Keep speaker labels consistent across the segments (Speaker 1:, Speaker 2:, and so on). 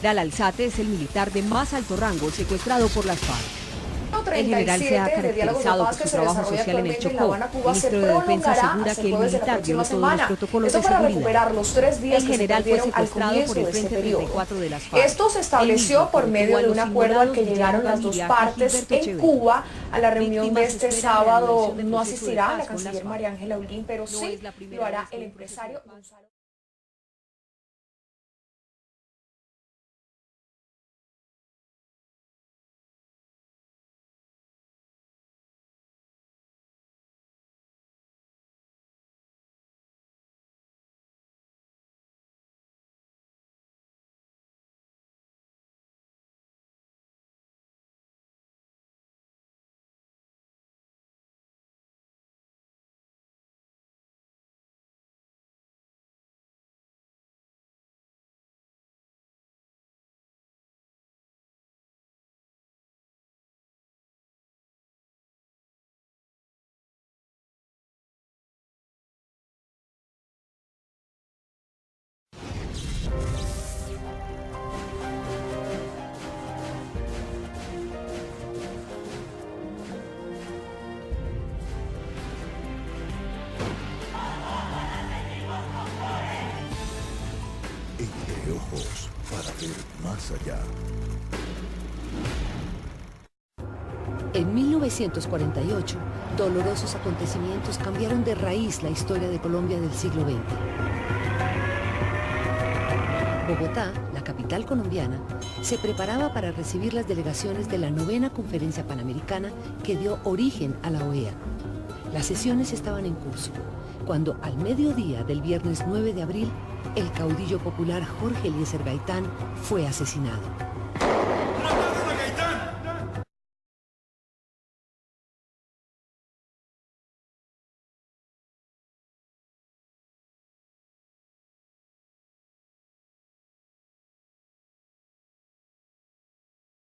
Speaker 1: General Alzate es el militar de más alto rango secuestrado por las FARC. El general se ha caracterizado por su trabajo social en el Chocó. El ministro de Defensa asegura que el militar violó todos los protocolos de seguridad. El general fue secuestrado por el Frente 34 de las FARC.
Speaker 2: Esto se estableció por medio de un acuerdo al que llegaron las dos partes en Cuba. A la reunión de este sábado no asistirá la canciller María Ángela Holguín, pero sí lo hará el empresario Gonzalo.
Speaker 3: Entre ojos para ver más allá.
Speaker 4: En 1948, dolorosos acontecimientos cambiaron de raíz la historia de Colombia del siglo XX. Bogotá, la capital colombiana, se preparaba para recibir las delegaciones de la 9ª Conferencia Panamericana que dio origen a la OEA. Las sesiones estaban en curso, cuando al mediodía del viernes 9 de abril, el caudillo popular Jorge Eliezer Gaitán fue asesinado.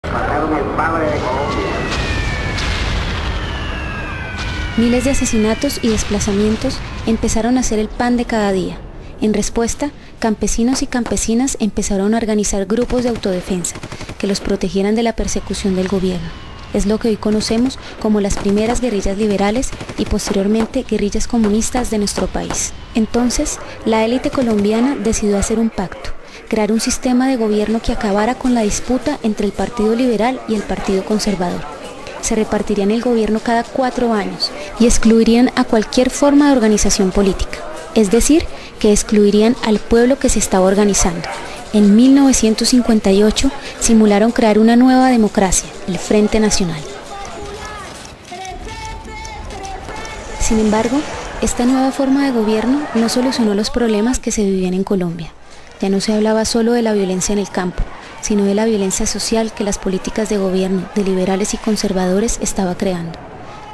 Speaker 5: Mataron al padre de Colombia.
Speaker 6: Miles de asesinatos y desplazamientos empezaron a ser el pan de cada día. En respuesta, campesinos y campesinas empezaron a organizar grupos de autodefensa que los protegieran de la persecución del gobierno. Es lo que hoy conocemos como las primeras guerrillas liberales y posteriormente guerrillas comunistas de nuestro país. Entonces, la élite colombiana decidió hacer un pacto, crear un sistema de gobierno que acabara con la disputa entre el Partido Liberal y el Partido Conservador. Se repartirían el gobierno cada 4 años y excluirían a cualquier forma de organización política, es decir, que excluirían al pueblo que se estaba organizando. En 1958 simularon crear una nueva democracia, el Frente Nacional. Sin embargo, esta nueva forma de gobierno no solucionó los problemas que se vivían en Colombia. Ya no se hablaba solo de la violencia en el campo, sino de la violencia social que las políticas de gobierno de liberales y conservadores estaba creando.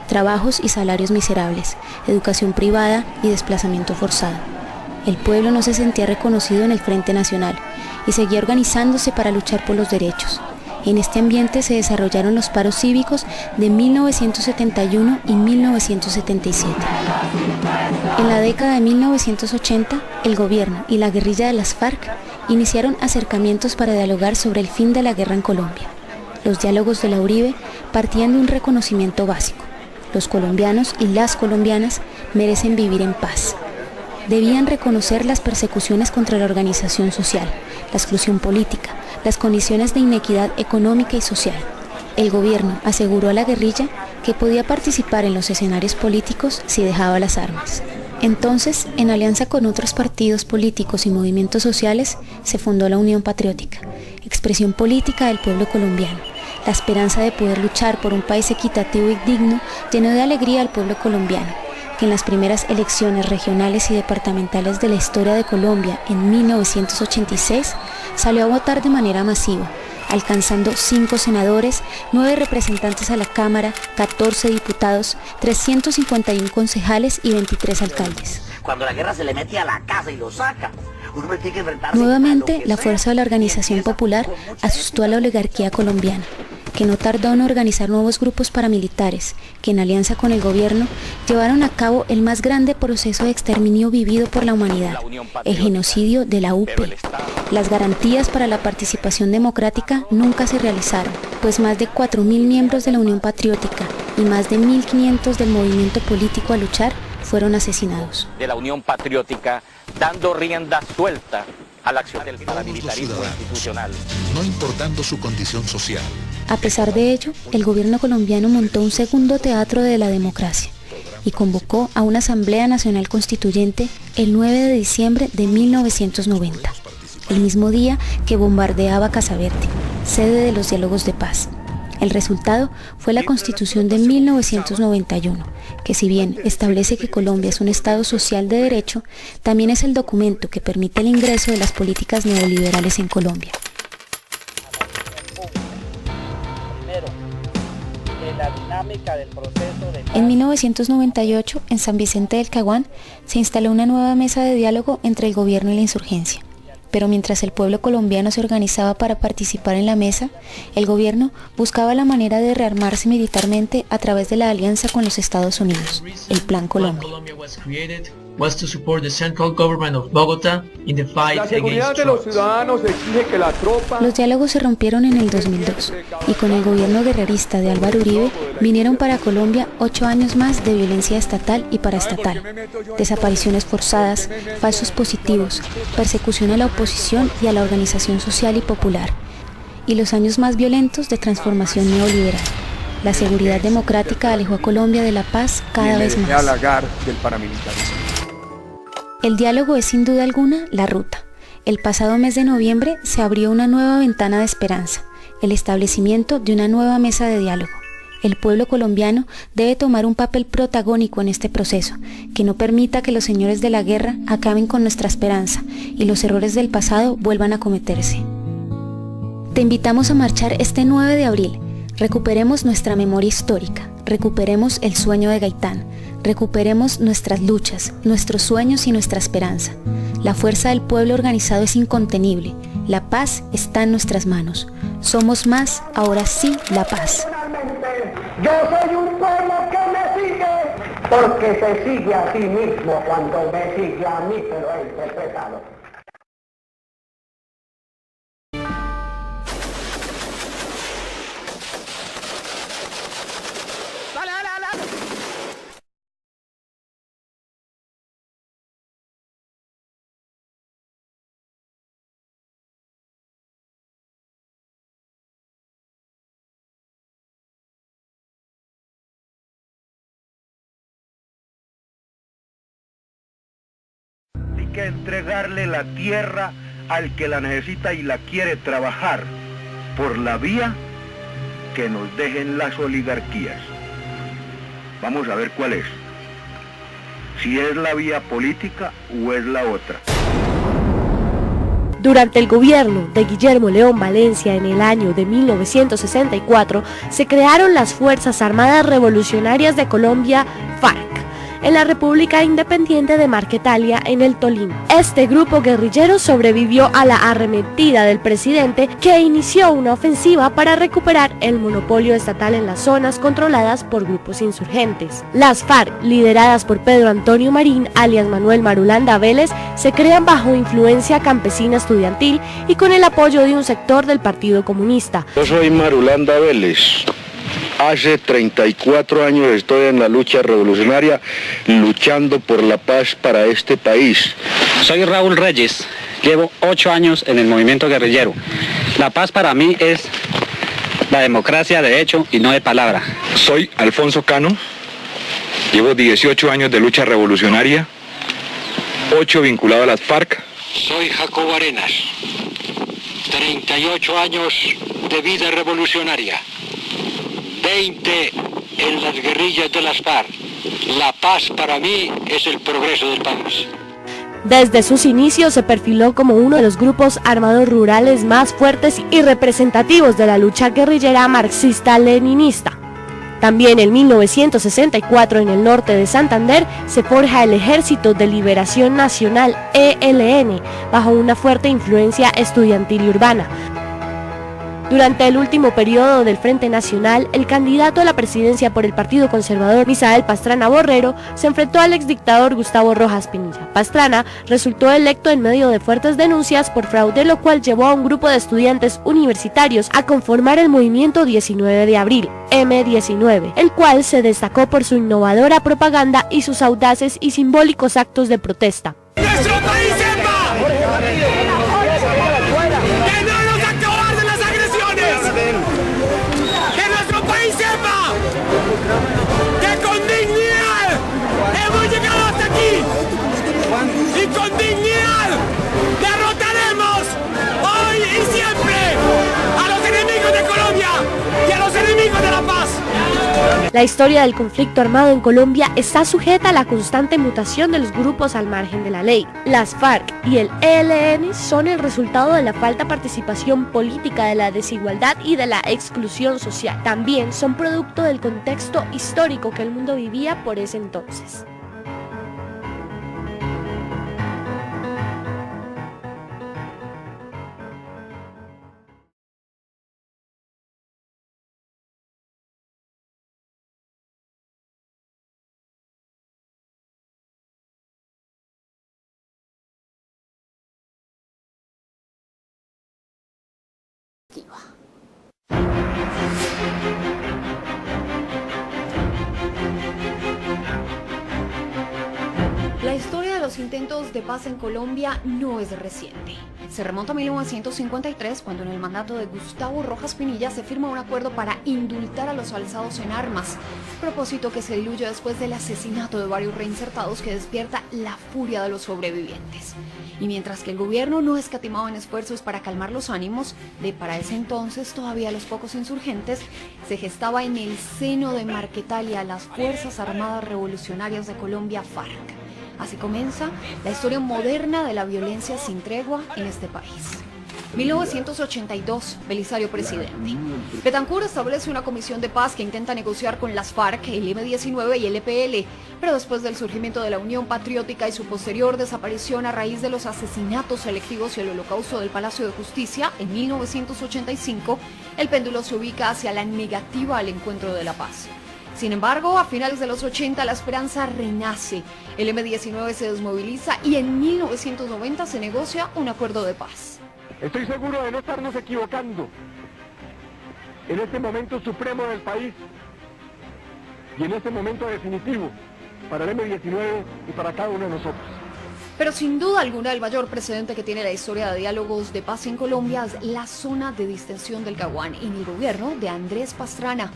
Speaker 6: Trabajos y salarios miserables, educación privada y desplazamiento forzado. El pueblo no se sentía reconocido en el Frente Nacional y seguía organizándose para luchar por los derechos. En este ambiente se desarrollaron los paros cívicos de 1971 y 1977. En la década de 1980, el gobierno y la guerrilla de las FARC iniciaron acercamientos para dialogar sobre el fin de la guerra en Colombia. Los diálogos de la Uribe partían de un reconocimiento básico. Los colombianos y las colombianas merecen vivir en paz. Debían reconocer las persecuciones contra la organización social, la exclusión política, las condiciones de inequidad económica y social. El gobierno aseguró a la guerrilla que podía participar en los escenarios políticos si dejaba las armas. Entonces, en alianza con otros partidos políticos y movimientos sociales, se fundó la Unión Patriótica, expresión política del pueblo colombiano. La esperanza de poder luchar por un país equitativo y digno llenó de alegría al pueblo colombiano, que en las primeras elecciones regionales y departamentales de la historia de Colombia en 1986 salió a votar de manera masiva, alcanzando 5 senadores, 9 representantes a la Cámara, 14 diputados, 351 concejales y 23 alcaldes.
Speaker 5: Cuando la guerra se le mete a la casa y lo saca, uno tiene que enfrentarse.
Speaker 6: Nuevamente, la fuerza de la organización popular asustó a la oligarquía colombiana. que no tardó en organizar nuevos grupos paramilitares, que en alianza con el gobierno llevaron a cabo el más grande proceso de exterminio vivido por la humanidad, el genocidio de la UP. Las garantías para la participación democrática nunca se realizaron, pues más de 4.000 miembros de la Unión Patriótica y más de 1.500 del movimiento político a luchar fueron asesinados.
Speaker 5: De la Unión Patriótica, dando rienda suelta a la acción del paramilitarismo institucional.
Speaker 3: No importando su condición social.
Speaker 6: A pesar de ello, el gobierno colombiano montó un segundo teatro de la democracia y convocó a una Asamblea Nacional Constituyente el 9 de diciembre de 1990, el mismo día que bombardeaba Casaverde, sede de los diálogos de paz. El resultado fue la Constitución de 1991, que si bien establece que Colombia es un Estado social de derecho, también es el documento que permite el ingreso de las políticas neoliberales en Colombia. En 1998, en San Vicente del Caguán, se instaló una nueva mesa de diálogo entre el gobierno y la insurgencia. Pero mientras el pueblo colombiano se organizaba para participar en la mesa, el gobierno buscaba la manera de rearmarse militarmente a través de la alianza con los Estados Unidos, el Plan Colombia.
Speaker 7: La seguridad de los ciudadanos exige que la tropa...
Speaker 6: Los diálogos se rompieron en el 2002 y con el gobierno guerrerista de Álvaro Uribe vinieron para Colombia 8 años más de violencia estatal y paraestatal, desapariciones forzadas, falsos positivos, persecución a la oposición y a la organización social y popular, y los años más violentos de transformación neoliberal. La seguridad democrática alejó a Colombia de la paz cada vez más. El diálogo es sin duda alguna la ruta. El pasado mes de noviembre se abrió una nueva ventana de esperanza, el establecimiento de una nueva mesa de diálogo. El pueblo colombiano debe tomar un papel protagónico en este proceso, que no permita que los señores de la guerra acaben con nuestra esperanza y los errores del pasado vuelvan a cometerse. Te invitamos a marchar este 9 de abril. Recuperemos nuestra memoria histórica, recuperemos el sueño de Gaitán, recuperemos nuestras luchas, nuestros sueños y nuestra esperanza. La fuerza del pueblo organizado es incontenible, la paz está en nuestras manos. Somos más, ahora sí, la paz.
Speaker 8: Yo soy un pueblo que me sigue, porque se sigue a sí mismo cuando me sigue a mí, pero he interpretado.
Speaker 9: Que entregarle la tierra al que la necesita y la quiere trabajar por la vía que nos dejen las oligarquías. Vamos a ver cuál es. Si es la vía política o es la otra.
Speaker 10: Durante el gobierno de Guillermo León Valencia en el año de 1964 se crearon las Fuerzas Armadas Revolucionarias de Colombia, FARC, en la República Independiente de Marquetalia, en el Tolima. Este grupo guerrillero sobrevivió a la arremetida del presidente, que inició una ofensiva para recuperar el monopolio estatal en las zonas controladas por grupos insurgentes. Las FARC, lideradas por Pedro Antonio Marín, alias Manuel Marulanda Vélez, se crean bajo influencia campesina estudiantil y con el apoyo de un sector del Partido Comunista.
Speaker 9: Yo soy Marulanda Vélez. Hace 34 años estoy en la lucha revolucionaria, luchando por la paz para este país.
Speaker 11: Soy Raúl Reyes, llevo 8 años en el movimiento guerrillero. La paz para mí es la democracia de hecho y no de palabra.
Speaker 12: Soy Alfonso Cano, llevo 18 años de lucha revolucionaria, 8 vinculado a las FARC.
Speaker 13: Soy Jacobo Arenas, 38 años de vida revolucionaria. 20 en las guerrillas de las FARC. La paz para mí es el progreso del país.
Speaker 10: Desde sus inicios se perfiló como uno de los grupos armados rurales más fuertes y representativos de la lucha guerrillera marxista-leninista. También en 1964 en el norte de Santander se forja el Ejército de Liberación Nacional, ELN, bajo una fuerte influencia estudiantil y urbana. Durante el último periodo del Frente Nacional, el candidato a la presidencia por el Partido Conservador, Misael Pastrana Borrero, se enfrentó al exdictador Gustavo Rojas Pinilla. Pastrana resultó electo en medio de fuertes denuncias por fraude, lo cual llevó a un grupo de estudiantes universitarios a conformar el movimiento 19 de abril, M19, el cual se destacó por su innovadora propaganda y sus audaces y simbólicos actos de protesta.
Speaker 14: ¡Nuestro país sepa! ¡Que no nos acobarden las agresiones! ¡Que nuestro país sepa! ¡Que con dignidad hemos llegado hasta aquí! ¡Y con dignidad derrotaremos hoy y siempre a los enemigos de Colombia y a los enemigos de la paz!
Speaker 10: La historia del conflicto armado en Colombia está sujeta a la constante mutación de los grupos al margen de la ley. Las FARC y el ELN son el resultado de la falta de participación política, de la desigualdad y de la exclusión social. También son producto del contexto histórico que el mundo vivía por ese entonces.
Speaker 1: La historia de los intentos de paz en Colombia no es reciente. Se remonta a 1953, cuando en el mandato de Gustavo Rojas Pinilla se firma un acuerdo para indultar a los alzados en armas, propósito que se diluye después del asesinato de varios reinsertados que despierta la furia de los sobrevivientes. Y mientras que el gobierno no escatimaba en esfuerzos para calmar los ánimos de, para ese entonces, todavía los pocos insurgentes, se gestaba en el seno de Marquetalia las Fuerzas Armadas Revolucionarias de Colombia, FARC. Así comienza la historia moderna de la violencia sin tregua en este país. 1982, Belisario presidente. Betancur establece una comisión de paz que intenta negociar con las FARC, el M19 y el EPL, pero después del surgimiento de la Unión Patriótica y su posterior desaparición a raíz de los asesinatos selectivos y el holocausto del Palacio de Justicia, en 1985, el péndulo se ubica hacia la negativa al encuentro de la paz. Sin embargo, a finales de los 80 la esperanza renace, el M19 se desmoviliza y en 1990 se negocia un acuerdo de paz.
Speaker 7: Estoy seguro de no estarnos equivocando en este momento supremo del país y en este momento definitivo para el M19 y para cada uno de nosotros.
Speaker 1: Pero sin duda alguna el mayor precedente que tiene la historia de diálogos de paz en Colombia es la zona de distensión del Caguán en el gobierno de Andrés Pastrana.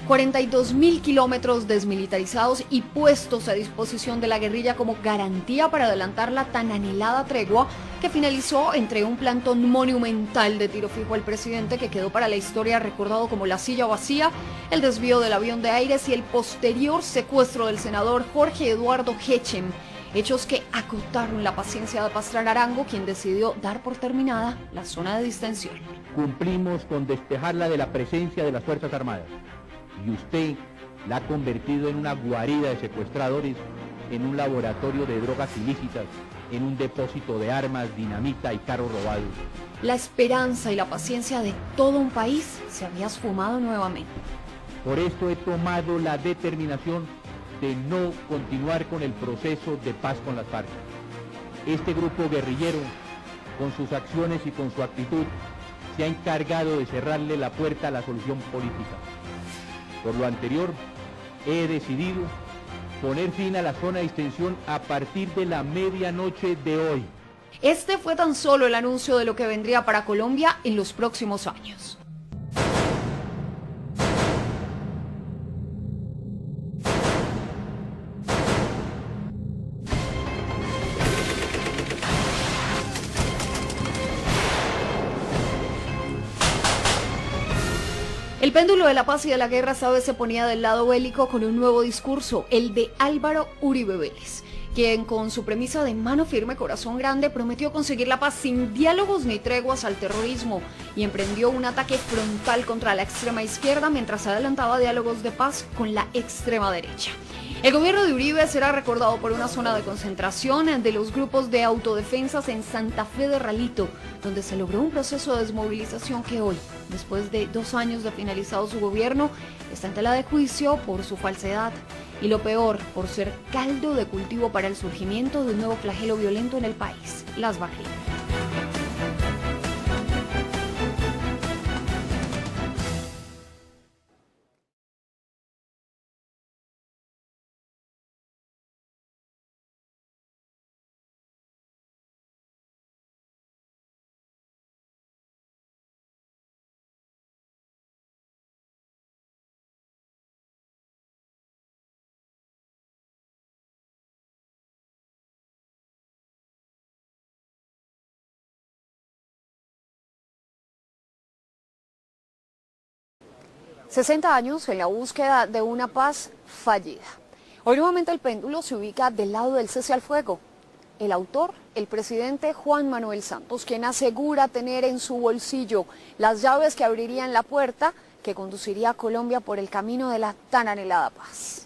Speaker 1: 42.000 kilómetros desmilitarizados y puestos a disposición de la guerrilla como garantía para adelantar la tan anhelada tregua que finalizó entre un plantón monumental de tiro fijo al presidente que quedó para la historia recordado como la silla vacía, el desvío del avión de Aires y el posterior secuestro del senador Jorge Eduardo Hechem, hechos que acotaron la paciencia de Pastrana Arango, quien decidió dar por terminada la zona de distensión.
Speaker 15: Cumplimos con despejarla de la presencia de las Fuerzas Armadas. Y usted la ha convertido en una guarida de secuestradores, en un laboratorio de drogas ilícitas, en un depósito de armas, dinamita y carros robados.
Speaker 1: La esperanza y la paciencia de todo un país se había esfumado nuevamente.
Speaker 15: Por esto he tomado la determinación de no continuar con el proceso de paz con las FARC. Este grupo guerrillero, con sus acciones y con su actitud, se ha encargado de cerrarle la puerta a la solución política. Por lo anterior, he decidido poner fin a la zona de distensión a partir de la medianoche de hoy.
Speaker 1: Este fue tan solo el anuncio de lo que vendría para Colombia en los próximos años. El péndulo de la paz y de la guerra esta vez se ponía del lado bélico con un nuevo discurso, el de Álvaro Uribe Vélez, quien con su premisa de mano firme, corazón grande, prometió conseguir la paz sin diálogos ni treguas al terrorismo y emprendió un ataque frontal contra la extrema izquierda mientras adelantaba diálogos de paz con la extrema derecha.
Speaker 16: El gobierno de Uribe será recordado por una zona de concentración de los grupos de autodefensas en Santa Fe de Ralito, donde se logró un proceso de desmovilización que hoy, después de 2 años de finalizado su gobierno, está en tela de juicio por su falsedad y lo peor, por ser caldo de cultivo para el surgimiento de un nuevo flagelo violento en el país, las barridas. ...60 años en la búsqueda de una paz fallida. Hoy nuevamente el péndulo se ubica del lado del cese al fuego. El autor, el presidente Juan Manuel Santos, quien asegura tener en su bolsillo las llaves que abrirían la puerta que conduciría a Colombia por el camino de la tan anhelada paz.